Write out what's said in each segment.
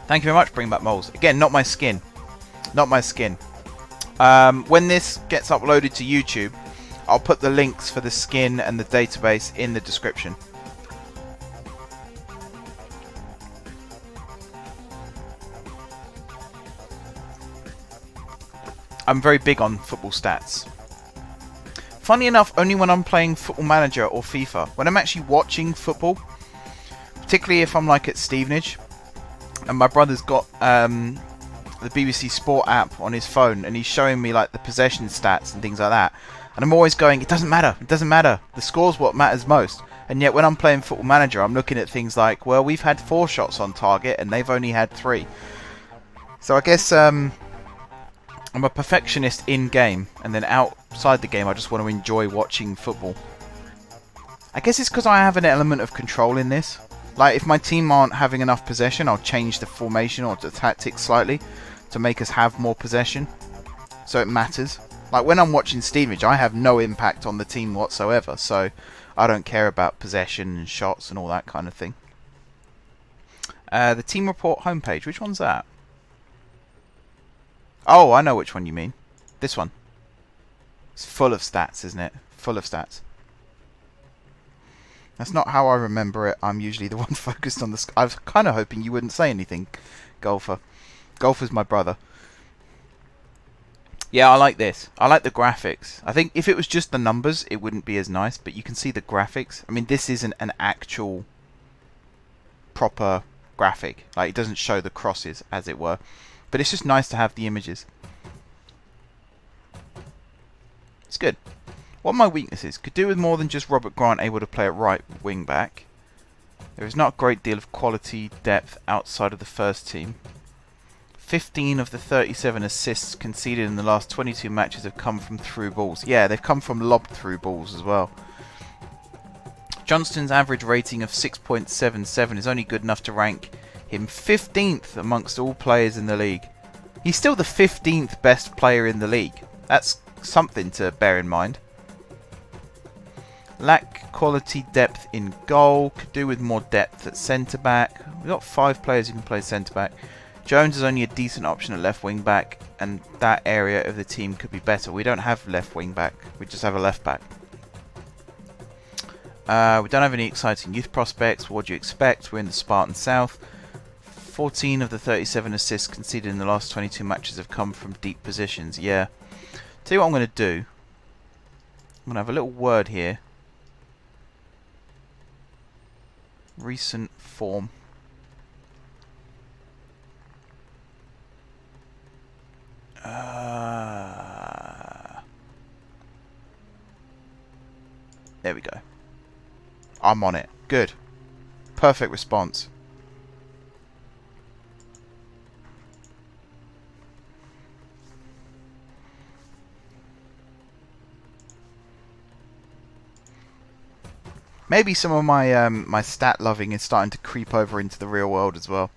Thank you very much, Bring Back Moles. Again, not my skin. Not my skin. When this gets uploaded to YouTube, I'll put the links for the skin and the database in the description. I'm very big on football stats. Funny enough, only when I'm playing Football Manager or FIFA. When I'm actually watching football, particularly if I'm like at Stevenage, and my brother's got the BBC Sport app on his phone, and he's showing me like the possession stats and things like that, and I'm always going, it doesn't matter, the score's what matters most. And yet when I'm playing Football Manager, I'm looking at things like, well, we've had 4 shots on target and they've only had 3. So I guess I'm a perfectionist in game, and then outside the game I just want to enjoy watching football. I guess it's because I have an element of control in this. Like, if my team aren't having enough possession, I'll change the formation or the tactics slightly to make us have more possession, so it matters. Like, when I'm watching Stevenage, I have no impact on the team whatsoever, so I don't care about possession and shots and all that kind of thing. The team report homepage, which one's that? Oh, I know which one you mean. This one. It's full of stats, isn't it? Full of stats. That's not how I remember it. I'm usually the one focused on the... I was kind of hoping you wouldn't say anything, Golfer. Golfer's my brother. Yeah, I like this. I like the graphics. I think if it was just the numbers, it wouldn't be as nice, but you can see the graphics. I mean, this isn't an actual proper graphic. Like, it doesn't show the crosses, as it were. But it's just nice to have the images. It's good. What are my weaknesses? Could do with more than just Robert Grant able to play at right wing back. There is not a great deal of quality depth outside of the first team. 15 of the 37 assists conceded in the last 22 matches have come from through balls. Yeah, they've come from lobbed through balls as well. Johnston's average rating of 6.77 is only good enough to rank him 15th amongst all players in the league. He's still the 15th best player in the league. That's something to bear in mind. Lack quality depth in goal. Could do with more depth at centre-back. We've got 5 players who can play centre-back. Jones is only a decent option at left wing-back, and that area of the team could be better. We don't have left wing-back. We just have a left-back. We don't have any exciting youth prospects. What do you expect? We're in the Spartan South. 14 of the 37 assists conceded in the last 22 matches have come from deep positions. Yeah. Tell you what I'm going to do. I'm going to have a little word here. Recent form. There we go. I'm on it. Good. Perfect response. Maybe some of my my stat loving is starting to creep over into the real world as well.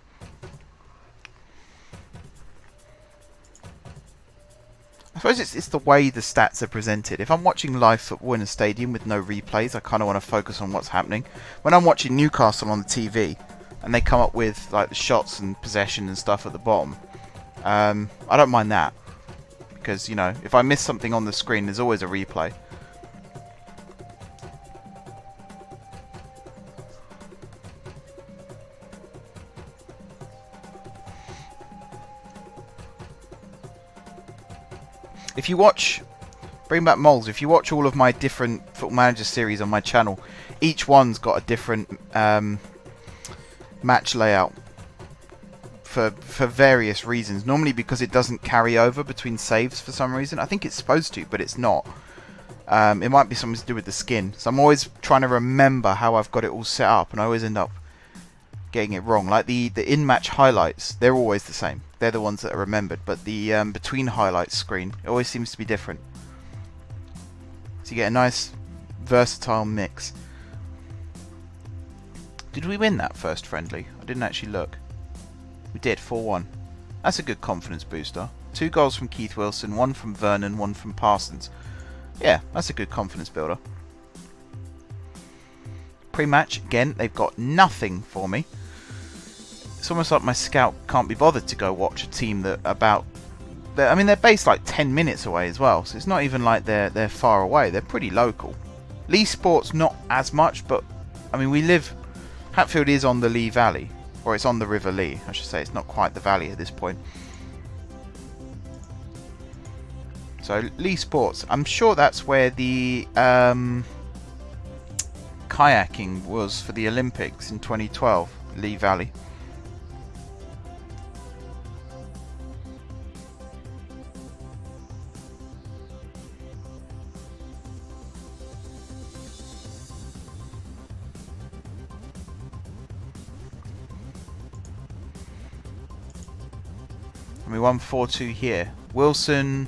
I suppose it's the way the stats are presented. If I'm watching live football in a stadium with no replays, I kind of want to focus on what's happening. When I'm watching Newcastle on the TV, and they come up with like the shots and possession and stuff at the bottom, I don't mind that. Because, you know, if I miss something on the screen, there's always a replay. If you watch, bring back Moles, if you watch all of my different Football Manager series on my channel, each one's got a different match layout for various reasons. Normally because it doesn't carry over between saves for some reason. I think it's supposed to, but it's not. It might be something to do with the skin. So I'm always trying to remember how I've got it all set up, and I always end up getting it wrong. Like the in-match highlights, they're always the same. They're the ones that are remembered, but the between highlights screen, it always seems to be different. So you get a nice versatile mix. Did we win that first friendly? I didn't actually look. We did, 4-1. That's a good confidence booster. 2 goals from Keith Wilson, 1 from Vernon, 1 from Parsons. Yeah, that's a good confidence builder. Pre-match, again, they've got nothing for me. it's almost like my scout can't be bothered to go watch a team that about... I mean, they're based like 10 minutes away as well, so it's not even like they're far away. They're pretty local. Lee Sport's not as much, but I mean, we live... Hatfield is on the Lee Valley, or it's on the River Lee, I should say. It's not quite the valley at this point. So, Lee Sports. I'm sure that's where the kayaking was for the Olympics in 2012. Lee Valley. And we won 4-2 here. Wilson,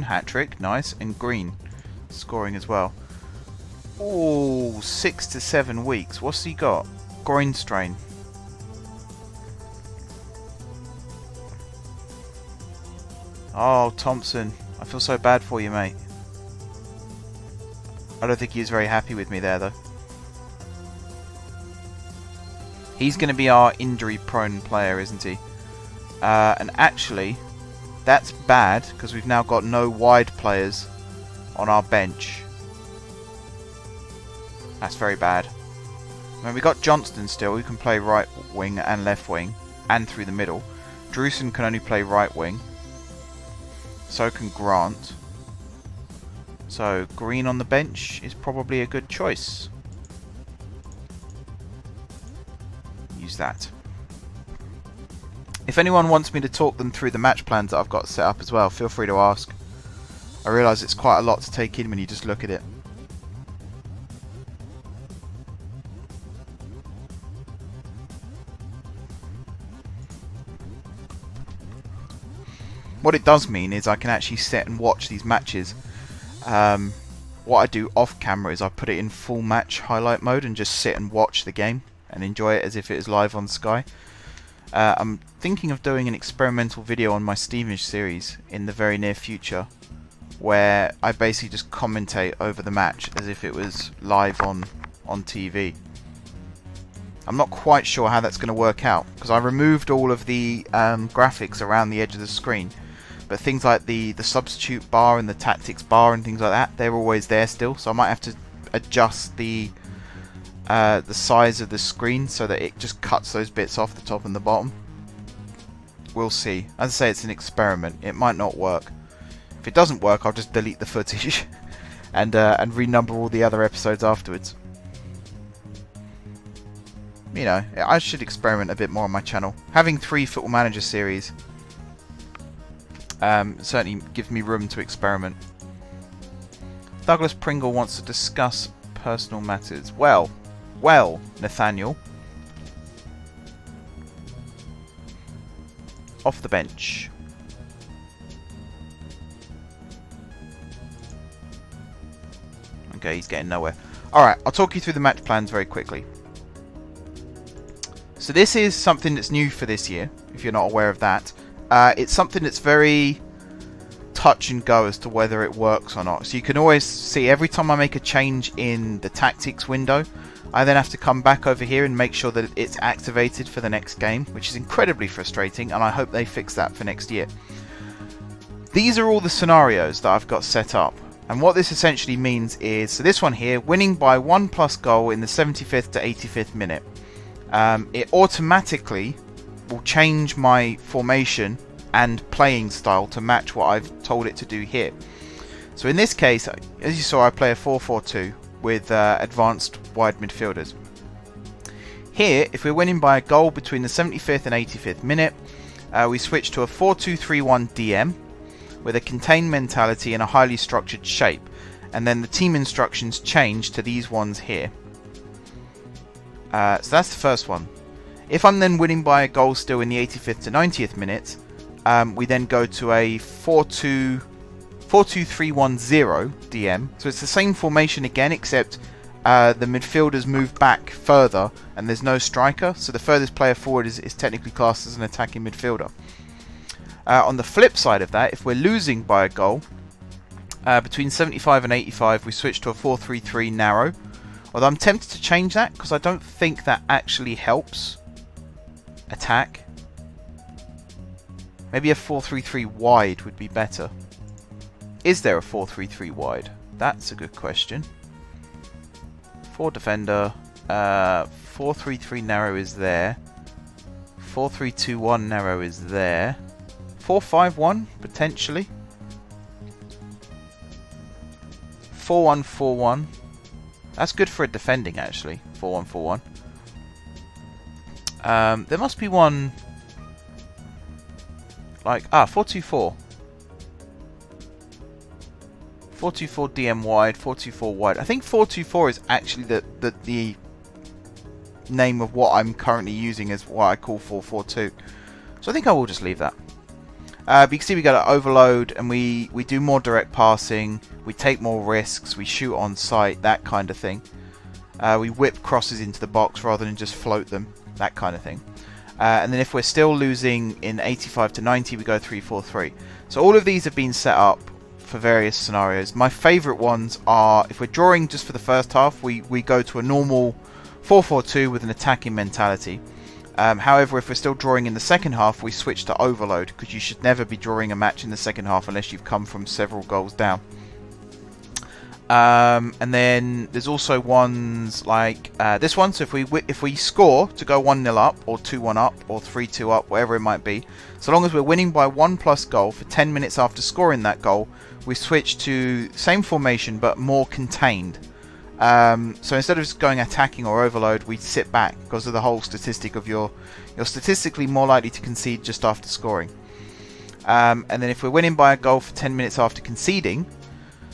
hat-trick, nice, and Green scoring as well. Oh, 6 to 7 weeks. What's he got? Groin strain. Oh, Thompson, I feel so bad for you, mate. I don't think he was very happy with me there, though. He's going to be our injury-prone player, isn't he? And actually, that's bad, because we've now got no wide players on our bench. That's very bad. I mean, we got Johnston still, who can play right wing and left wing, and through the middle. Drewson can only play right wing. So can Grant. So, Green on the bench is probably a good choice. Use that. If anyone wants me to talk them through the match plans that I've got set up as well, feel free to ask. I realise it's quite a lot to take in when you just look at it. What it does mean is I can actually sit and watch these matches. What I do off camera is I put it in full match highlight mode and just sit and watch the game and enjoy it as if it is live on Sky. I'm thinking of doing an experimental video on my Stevenage series in the very near future, where I basically just commentate over the match as if it was live on TV. I'm not quite sure how that's going to work out, because I removed all of the graphics around the edge of the screen, but things like the substitute bar and the tactics bar and things like that, they're always there still, so I might have to adjust the size of the screen so that it just cuts those bits off the top and the bottom. We'll see. As I say, it's an experiment. It might not work. If it doesn't work, I'll just delete the footage and renumber all the other episodes afterwards. You know, I should experiment a bit more on my channel. Having 3 Football Manager series certainly gives me room to experiment. Douglas Pringle wants to discuss personal matters. Well, Nathaniel. Off the bench. Okay, he's getting nowhere. Alright, I'll talk you through the match plans very quickly. So this is something that's new for this year, if you're not aware of that. It's something that's very touch and go as to whether it works or not. So you can always see every time I make a change in the tactics window, I then have to come back over here and make sure that it's activated for the next game, which is incredibly frustrating, and I hope they fix that for next year. These are all the scenarios that I've got set up, and what this essentially means is, so this one here, winning by 1+ goal in the 75th to 85th minute. It automatically will change my formation and playing style to match what I've told it to do here. So in this case, as you saw, I play a 4-4-2 with advanced wide midfielders. Here, if we're winning by a goal between the 75th and 85th minute, we switch to a 4-2-3-1 DM with a contained mentality and a highly structured shape, and then the team instructions change to these ones here. So that's the first one. If I'm then winning by a goal still in the 85th to 90th minute, we then go to a 4-2-3-1-0 DM. So it's the same formation again, except the midfielders move back further and there's no striker, so the furthest player forward is technically classed as an attacking midfielder. On the flip side of that, if we're losing by a goal, between 75 and 85 we switch to a 4-3-3 narrow. Although I'm tempted to change that because I don't think that actually helps. attack. Maybe a 4-3-3 wide would be better. Is there a 4-3-3 wide? That's a good question. 4 defender. 4-3-3 narrow is there. 4-3-2-1 narrow is there. 4-5-1 potentially. 4-1-4-1. That's good for a defending actually. 4-1-4-1. There must be one like 4-2-4. 4-2-4 DM wide, 4-2-4 wide. I think 4-2-4 is actually the name of what I'm currently using as what I call 4-4-2. So I think I will just leave that. But you can see we got an overload and we do more direct passing, we take more risks, we shoot on sight, that kind of thing. We whip crosses into the box rather than just float them, that kind of thing. And then if we're still losing in 85 to 90, we go 3-4-3. So all of these have been set up for various scenarios. My favourite ones are, if we're drawing just for the first half, we go to a normal 4-4-2 with an attacking mentality. However, if we're still drawing in the second half, we switch to overload, because you should never be drawing a match in the second half unless you've come from several goals down. And then there's also ones like this one. So if we score to go 1-0 up, or 2-1 up, or 3-2 up, whatever it might be, so long as we're winning by 1+ goal for 10 minutes after scoring that goal, we switch to same formation but more contained. So instead of just going attacking or overload, we sit back because of the whole statistic of you're statistically more likely to concede just after scoring. And then if we're winning by a goal for 10 minutes after conceding,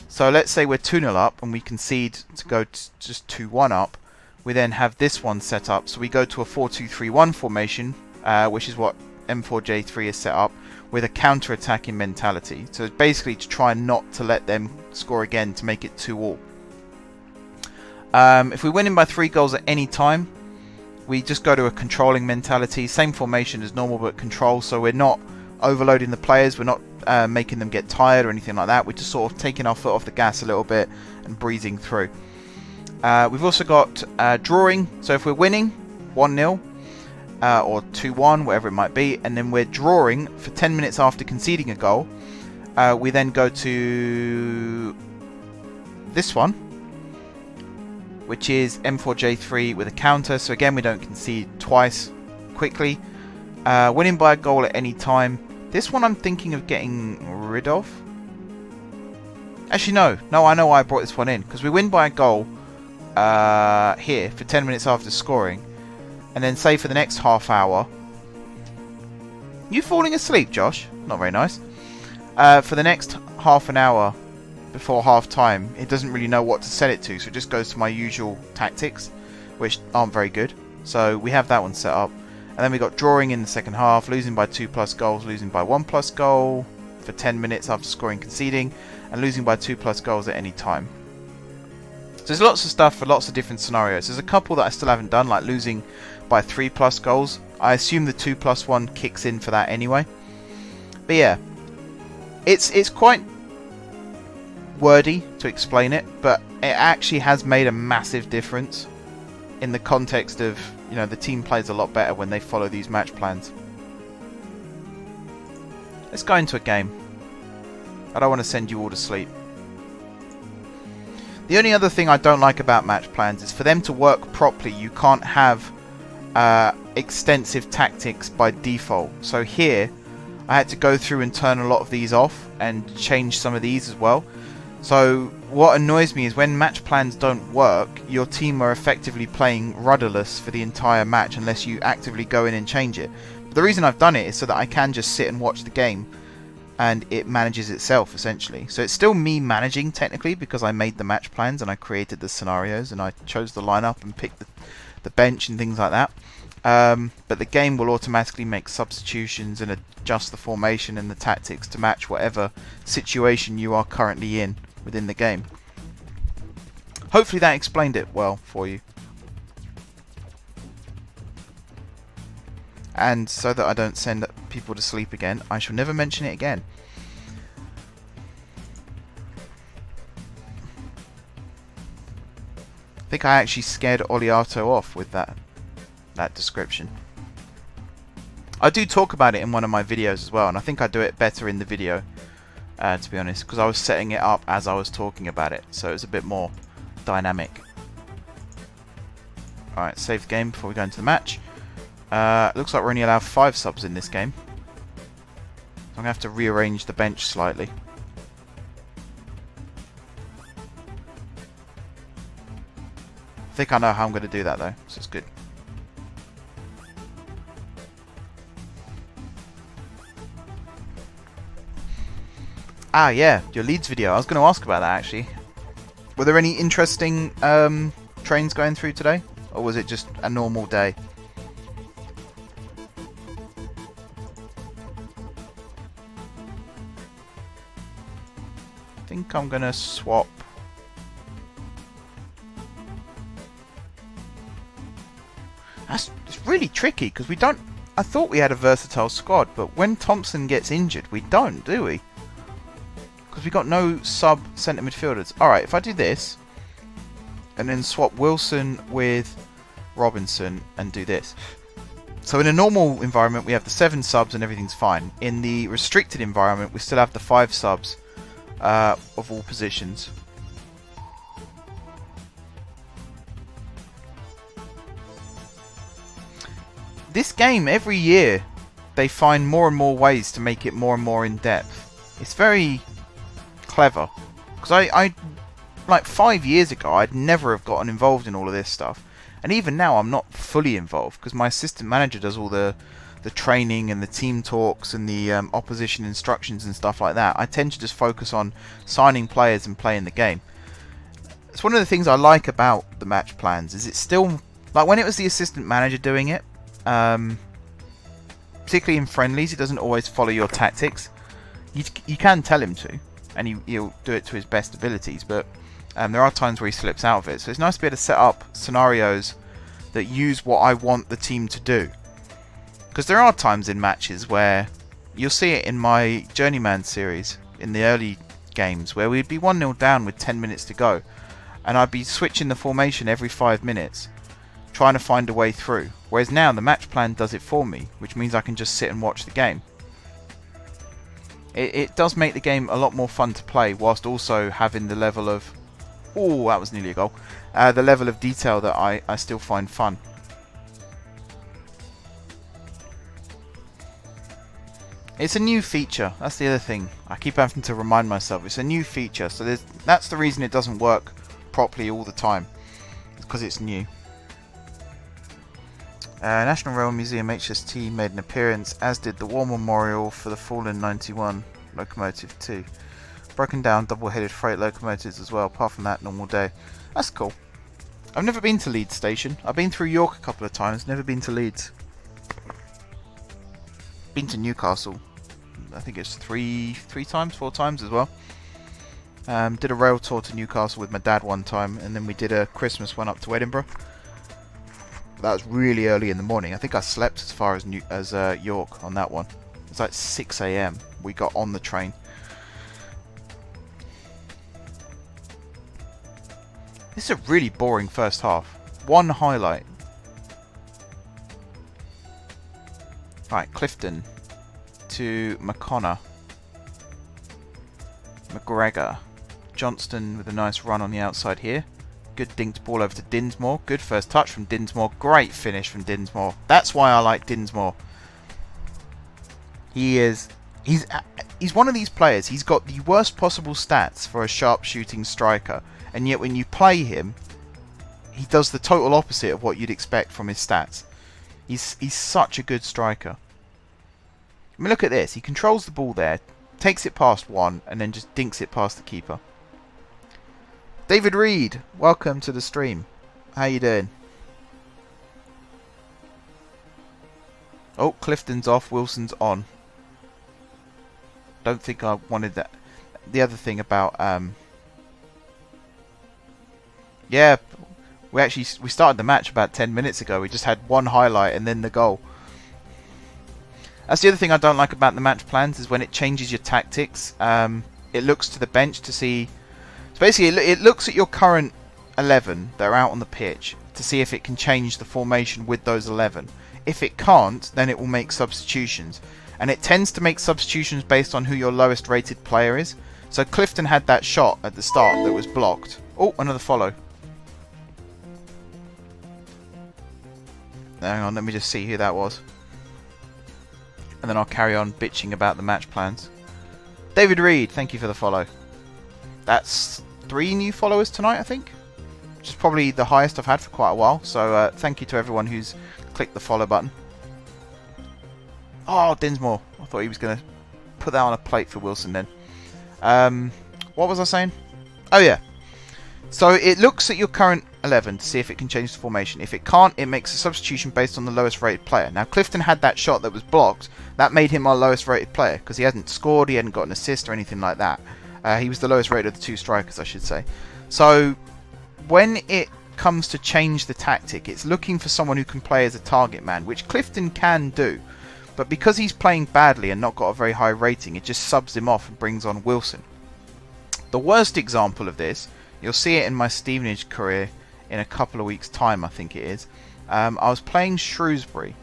so let's say we're 2-0 up and we concede to go just 2-1 up, we then have this one set up. So we go to a 4-2-3-1 formation, which is what M4J3 is set up, with a counter-attacking mentality. So it's basically to try not to let them score again, to make it 2-2. If we're winning by 3 goals at any time, we just go to a controlling mentality. Same formation as normal, but control. So we're not overloading the players. We're not making them get tired or anything like that. We're just sort of taking our foot off the gas a little bit and breezing through. We've also got drawing. So if we're winning 1-0 or 2-1, whatever it might be, and then we're drawing for 10 minutes after conceding a goal, we then go to this one, which is M4J3 with a counter. So again, we don't concede twice quickly. Winning by a goal at any time. This one I'm thinking of getting rid of. Actually, no, I know why I brought this one in. Because we win by a goal here for 10 minutes after scoring. And then say for the next half hour. You falling asleep, Josh? Not very nice. For the next half an hour before half time, it doesn't really know what to set it to, so it just goes to my usual tactics, which aren't very good. So we have that one set up, and then we got drawing in the second half, losing by 2+ goals, losing by 1+ goal for 10 minutes after scoring, conceding, and losing by 2+ goals at any time. So there's lots of stuff for lots of different scenarios. There's a couple that I still haven't done, like losing by 3+ goals. I assume the 2+1 kicks in for that anyway. But yeah, it's quite wordy to explain it, but it actually has made a massive difference in the context of, you know, the team plays a lot better when they follow these match plans. Let's go into a game. I don't want to send you all to sleep. The only other thing I don't like about match plans is for them to work properly, you can't have extensive tactics by default. So here I had to go through and turn a lot of these off and change some of these as well. So what annoys me is when match plans don't work, your team are effectively playing rudderless for the entire match unless you actively go in and change it. But the reason I've done it is so that I can just sit and watch the game and it manages itself essentially. So it's still me managing technically because I made the match plans and I created the scenarios and I chose the lineup and picked the bench and things like that. But the game will automatically make substitutions and adjust the formation and the tactics to match whatever situation you are currently in within the game. Hopefully that explained it well for you. And so that I don't send people to sleep again, I shall never mention it again. I think I actually scared Oliato off with that description. I do talk about it in one of my videos as well, and I think I do it better in the video, to be honest, because I was setting it up as I was talking about it, so it was a bit more dynamic. Alright, save the game before we go into the match. Looks like we're only allowed 5 subs in this game. So I'm going to have to rearrange the bench slightly. I think I know how I'm going to do that though, so it's good. Ah yeah, your Leeds video. I was going to ask about that actually. Were there any interesting trains going through today? Or was it just a normal day? I think I'm going to swap. It's really tricky because we don't... I thought we had a versatile squad, but when Thompson gets injured, we don't, do we? Because we got no sub centre midfielders. Alright, if I do this, and then swap Wilson with Robinson and do this. So in a normal environment, we have the 7 subs and everything's fine. In the restricted environment, we still have the 5 subs of all positions. This game, every year, they find more and more ways to make it more and more in-depth. It's very clever. Because I like 5 years ago, I'd never have gotten involved in all of this stuff. And even now, I'm not fully involved, because my assistant manager does all the training and the team talks and the opposition instructions and stuff like that. I tend to just focus on signing players and playing the game. It's one of the things I like about the match plans, is it's still... Like, when it was the assistant manager doing it, particularly in friendlies, he doesn't always follow your tactics. You can tell him to, and he'll do it to his best abilities, but there are times where he slips out of it. So it's nice to be able to set up scenarios that use what I want the team to do. Because there are times in matches where, you'll see it in my Journeyman series, in the early games, where we'd be 1-0 down with 10 minutes to go, and I'd be switching the formation every 5 minutes, trying to find a way through. Whereas now the match plan does it for me, which means I can just sit and watch the game. It does make the game a lot more fun to play, whilst also having the level of... Oh, that was nearly a goal. The level of detail that I still find fun. It's a new feature. That's the other thing. I keep having to remind myself. It's a new feature, so that's the reason it doesn't work properly all the time. It's because it's new. National Rail Museum HST made an appearance, as did the War Memorial for the Fallen 91 Locomotive 2. Broken down double-headed freight locomotives as well, apart from that, normal day. That's cool. I've never been to Leeds Station. I've been through York a couple of times, never been to Leeds. Been to Newcastle. I think it's 4 times as well. Did a rail tour to Newcastle with my dad one time, and then we did a Christmas one up to Edinburgh. That was really early in the morning. I think I slept as far as York on that one. It's like 6 AM. We got on the train. This is a really boring first half. One highlight. Right, Clifton to McConnor. McGregor. Johnston with a nice run on the outside here. Good dinked ball over to Dinsmore. Good first touch from Dinsmore. Great finish from Dinsmore. That's why I like Dinsmore. He's one of these players. He's got the worst possible stats for a sharpshooting striker, and yet when you play him, he does the total opposite of what you'd expect from his stats. He's such a good striker. I mean, look at this. He controls the ball there, takes it past one, and then just dinks it past the keeper. David Reed, welcome to the stream. How you doing? Oh, Clifton's off, Wilson's on. Don't think I wanted that. The other thing about yeah, we started the match about 10 minutes ago. We just had one highlight and then the goal. That's the other thing I don't like about the match plans, is when it changes your tactics. It looks to the bench to see. So basically, it looks at your current 11 that are out on the pitch, to see if it can change the formation with those 11. If it can't, then it will make substitutions. And it tends to make substitutions based on who your lowest rated player is. So Clifton had that shot at the start that was blocked. Oh, another follow. Hang on, let me just see who that was. And then I'll carry on bitching about the match plans. David Reed, thank you for the follow. That's 3 new followers tonight, I think. Which is probably the highest I've had for quite a while. So thank you to everyone who's clicked the follow button. Oh, Dinsmore. I thought he was going to put that on a plate for Wilson then. What was I saying? Oh yeah. So it looks at your current 11 to see if it can change the formation. If it can't, it makes a substitution based on the lowest rated player. Now Clifton had that shot that was blocked. That made him our lowest rated player because he hadn't scored, he hadn't got an assist or anything like that. He was the lowest rated of the 2 strikers, I should say. So when it comes to change the tactic, it's looking for someone who can play as a target man, which Clifton can do. But because he's playing badly and not got a very high rating, it just subs him off and brings on Wilson. The worst example of this, you'll see it in my Stevenage career in a couple of weeks' time, I think it is. I was playing Shrewsbury.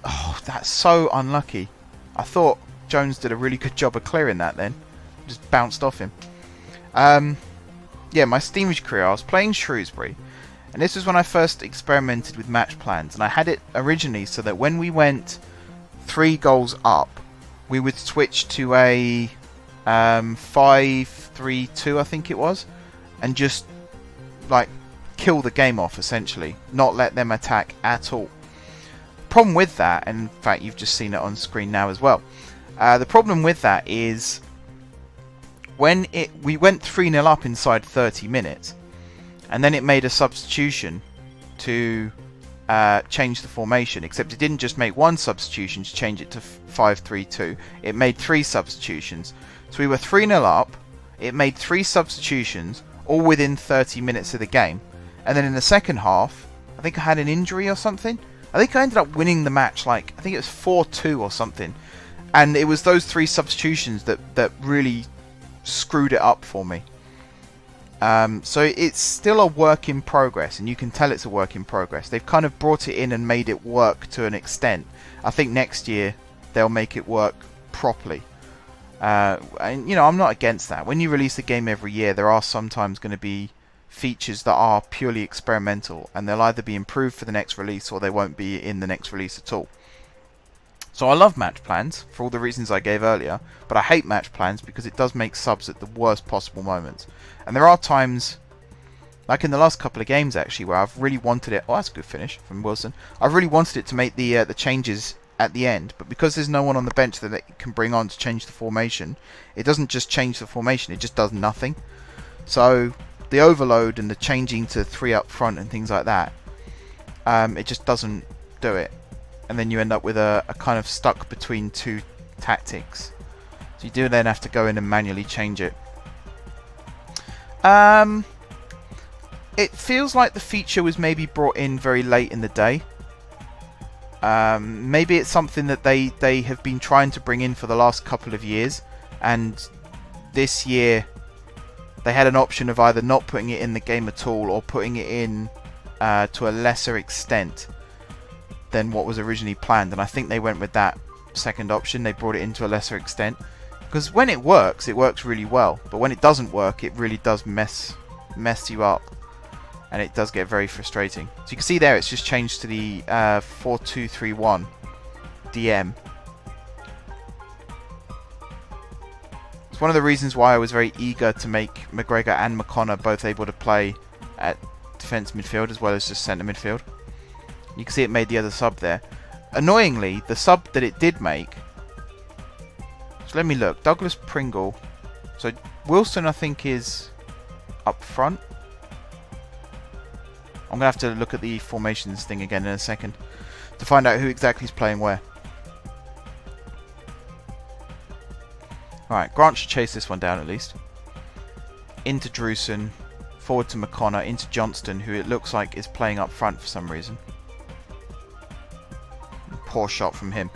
Oh, that's so unlucky. I thought Jones did a really good job of clearing that then. Just bounced off him. Yeah, my Stevenage career, I was playing Shrewsbury. And this was when I first experimented with match plans. And I had it originally so that when we went 3 goals up, we would switch to a 5-3-2, I think it was. And just, like, kill the game off, essentially. Not let them attack at all. Problem with that, and in fact you've just seen it on screen now as well. The problem with that is when we went 3-0 up inside 30 minutes, and then it made a substitution to change the formation, except it didn't just make 1 substitution to change it to 5-3-2. It made 3 substitutions. So we were 3-0 up, it made 3 substitutions, all within 30 minutes of the game. And then in the second half, I think I had an injury or something. I think I ended up winning the match, like, I think it was 4-2 or something. And it was those 3 substitutions that really screwed it up for me. So it's still a work in progress, and you can tell it's a work in progress. They've kind of brought it in and made it work to an extent. I think next year they'll make it work properly. And, you know, I'm not against that. When you release a game every year, there are sometimes going to be features that are purely experimental, and they'll either be improved for the next release or they won't be in the next release at all. So I love match plans for all the reasons I gave earlier, but I hate match plans because it does make subs at the worst possible moments. And there are times, like in the last couple of games actually, where I've really wanted it. Oh, that's a good finish from Wilson. I've really wanted it to make the changes at the end, but because there's no one on the bench that it can bring on to change the formation, it doesn't just change the formation, it just does nothing. So the overload and the changing to 3 up front and things like that, it just doesn't do it. And then you end up with a kind of stuck between 2 tactics. So you do then have to go in and manually change it. It feels like the feature was maybe brought in very late in the day. Maybe it's something that they have been trying to bring in for the last couple of years, and this year they had an option of either not putting it in the game at all or putting it in to a lesser extent than what was originally planned, and I think they went with that second option. They brought it into a lesser extent because when it works really well, but when it doesn't work, it really does mess you up, and it does get very frustrating. So you can see there it's just changed to the 4-2-3-1 DM. It's one of the reasons why I was very eager to make McGregor and McConnor both able to play at defence midfield as well as just centre midfield. You can see it made the other sub there. Annoyingly, the sub that it did make... So let me look. Douglas Pringle. So Wilson, I think, is up front. I'm going to have to look at the formations thing again in a second to find out who exactly is playing where. Alright, Grant should chase this one down at least. Into Drewson. Forward to McConnor. Into Johnston, who it looks like is playing up front for some reason. Poor shot from him.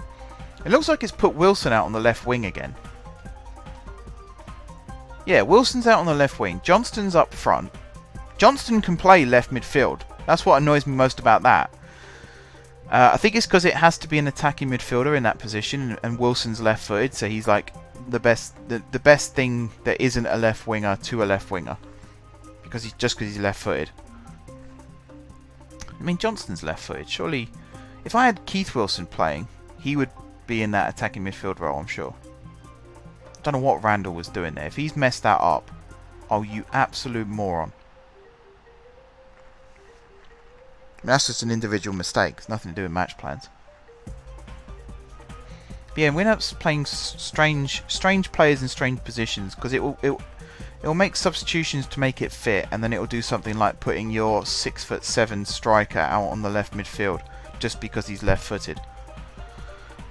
It looks like it's put Wilson out on the left wing again. Yeah, Wilson's out on the left wing. Johnston's up front. Johnston can play left midfield. That's what annoys me most about that. I think it's because it has to be an attacking midfielder in that position, and Wilson's left-footed, so he's like the best thing that isn't a left winger to a left winger, because he's left-footed. I mean, Johnston's left-footed. Surely, if I had Keith Wilson playing, he would be in that attacking midfield role, I'm sure. I don't know what Randall was doing there. If he's messed that up, oh, you absolute moron. I mean, that's just an individual mistake. It's nothing to do with match plans. But yeah, we end up playing strange players in strange positions, because it will make substitutions to make it fit, and then it will do something like putting your 6'7" striker out on the left midfield just because he's left-footed.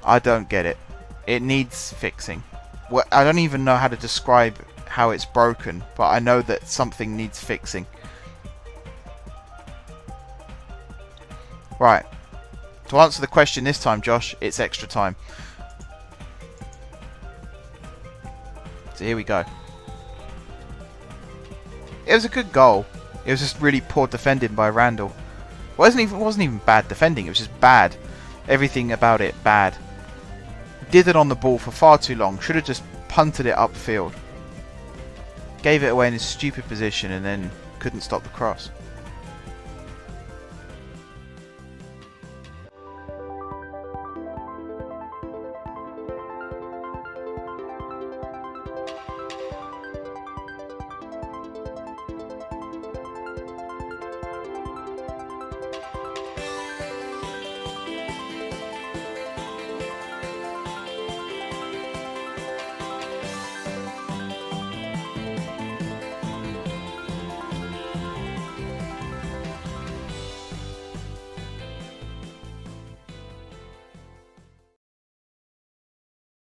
I don't get it. It needs fixing. Well, I don't even know how to describe how it's broken, but I know that something needs fixing. Right. To answer the question this time, Josh, it's extra time. So here we go. It was a good goal. It was just really poor defending by Randall. It wasn't even bad defending. It was just bad. Everything about it bad. Did it on the ball for far too long. Should have just punted it upfield. Gave it away in a stupid position and then couldn't stop the cross.